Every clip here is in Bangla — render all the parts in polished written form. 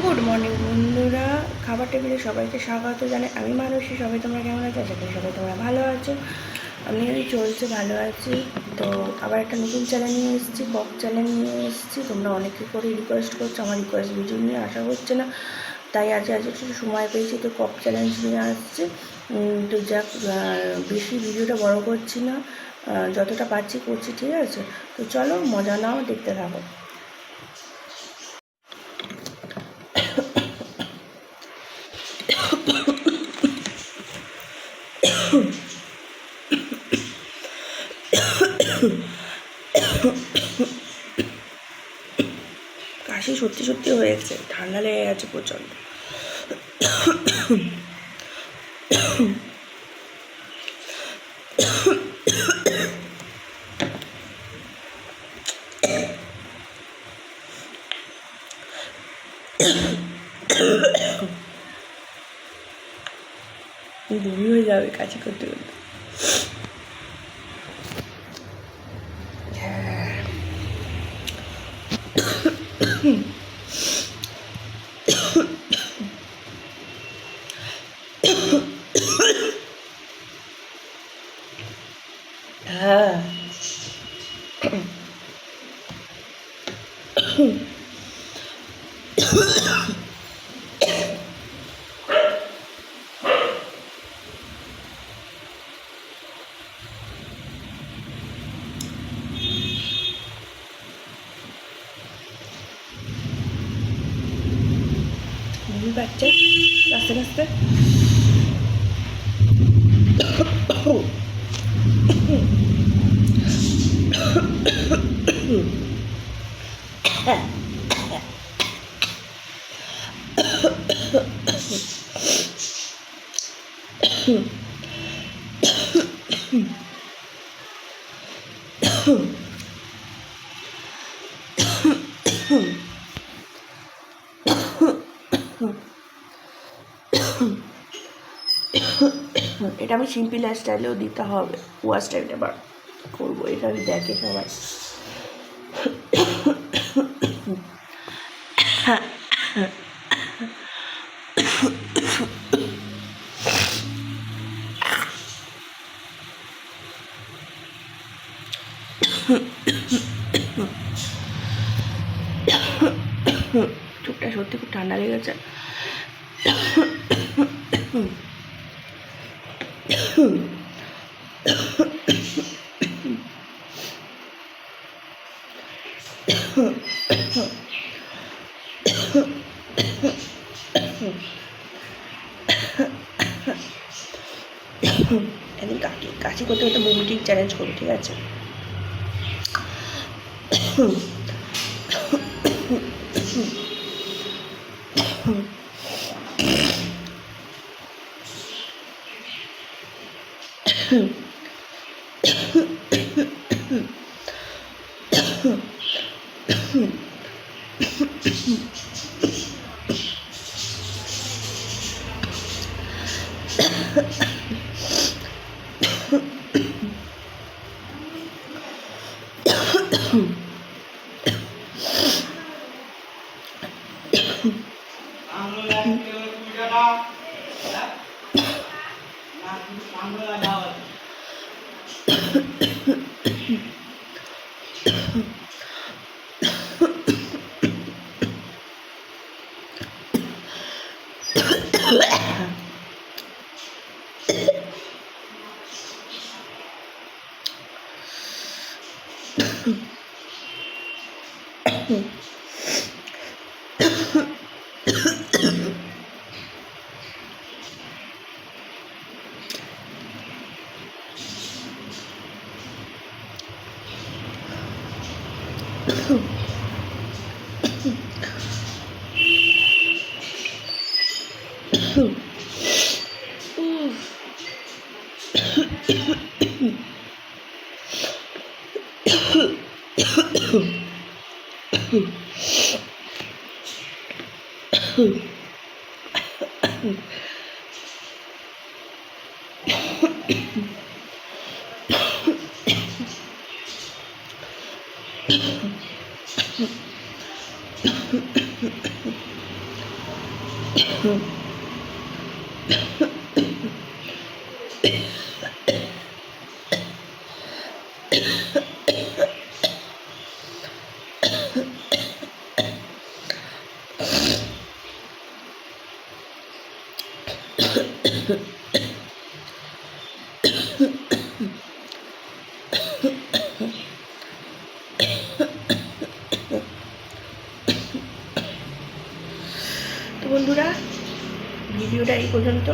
গুড মর্নিং বন্ধুরা, খাবার টেবিলে সবাইকে স্বাগত জানাই। আমি মানসী। সবাই তোমরা কেমন আছো? আশা করি সবাই তোমরা ভালো আছো। আমি চলছে, ভালো আছি। তো আবার একটা নতুন চ্যানেল নিয়ে এসেছি, কক চ্যানেল নিয়ে এসেছি। তোমরা অনেকে করে রিকোয়েস্ট করছো, আমার রিকোয়েস্ট ভিডিও নিয়ে আসা হচ্ছে না, তাই আজ একটু সময় পেয়েছি, তো কক চ্যালেঞ্জ নিয়ে আসছি। তো যাক, বেশি ভিডিওটা বড় করছি না, যতটা পারছি করছি, ঠিক আছে? তো চলো, মজা নাও, দেখতে থাকো। কাশি সত্যি সত্যি হয়েছে, ঠান্ডা লেগে গেছে প্রচণ্ড। বমি হয়ে যাবে কাশি করতে করতে। হ্যাঁ, বমি পাচ্ছে আস্তে আস্তে। এটা আমি সিম্পল স্টাইলেও দিতে হবে, ওয়া স্টাইলে আবার করবো, এটা আমি দেখে সবাই। চোখটা সত্যি খুব ঠান্ডা লেগেছে। একদিন কাশি করতে করতে বমিটিং চ্যালেঞ্জ করবো, ঠিক আছে? তো বন্ধুরা, ভিডিওটা এই পর্যন্ত।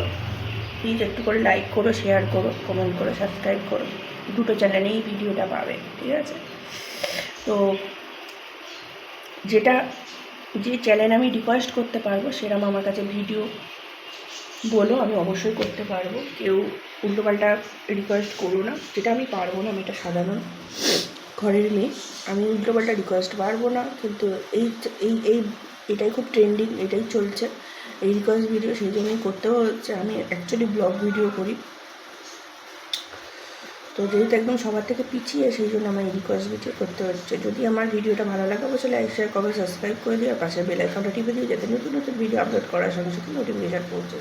প্লিজ একটু করে লাইক করো, শেয়ার করো, কমেন্ট করো, সাবস্ক্রাইব করো। দুটো চ্যানেলেই ভিডিওটা পাবে, ঠিক আছে? তো যে চ্যানেল আমি রিকোয়েস্ট করতে পারবো সেরকম আমার কাছে ভিডিও বলো, আমি অবশ্যই করতে পারবো। কেউ উল্টোপাল্টা রিকোয়েস্ট করো না, যেটা আমি পারবো না। আমি এটা সাধারণ ঘরের মেয়ে, আমি উল্টোপাল্টা রিকোয়েস্ট পারবো না। কিন্তু এই এই এই এটাই খুব ট্রেন্ডিং, এটাই চলছে এই রিকোয়েস্ট ভিডিও, সেই জন্যই করতেও হচ্ছে। আমি অ্যাকচুয়ালি ব্লগ ভিডিও করি, তো যেহেতু একদম সবার থেকে পিছিয়ে, সেই জন্য আমার রিকোয়েস্ট ভিডিও করতে হচ্ছে। যদি আমার ভিডিওটা ভালো লাগে অবশ্যই লাইক, শেয়ার, কমেন্ট, সাবস্ক্রাইব করে দিও। আর পাশে বেল আইকনটা টিপে দিও, যাতে নতুন নতুন ভিডিও আপলোড করার সঙ্গে সাথে নোটিফিকেশান পৌঁছে।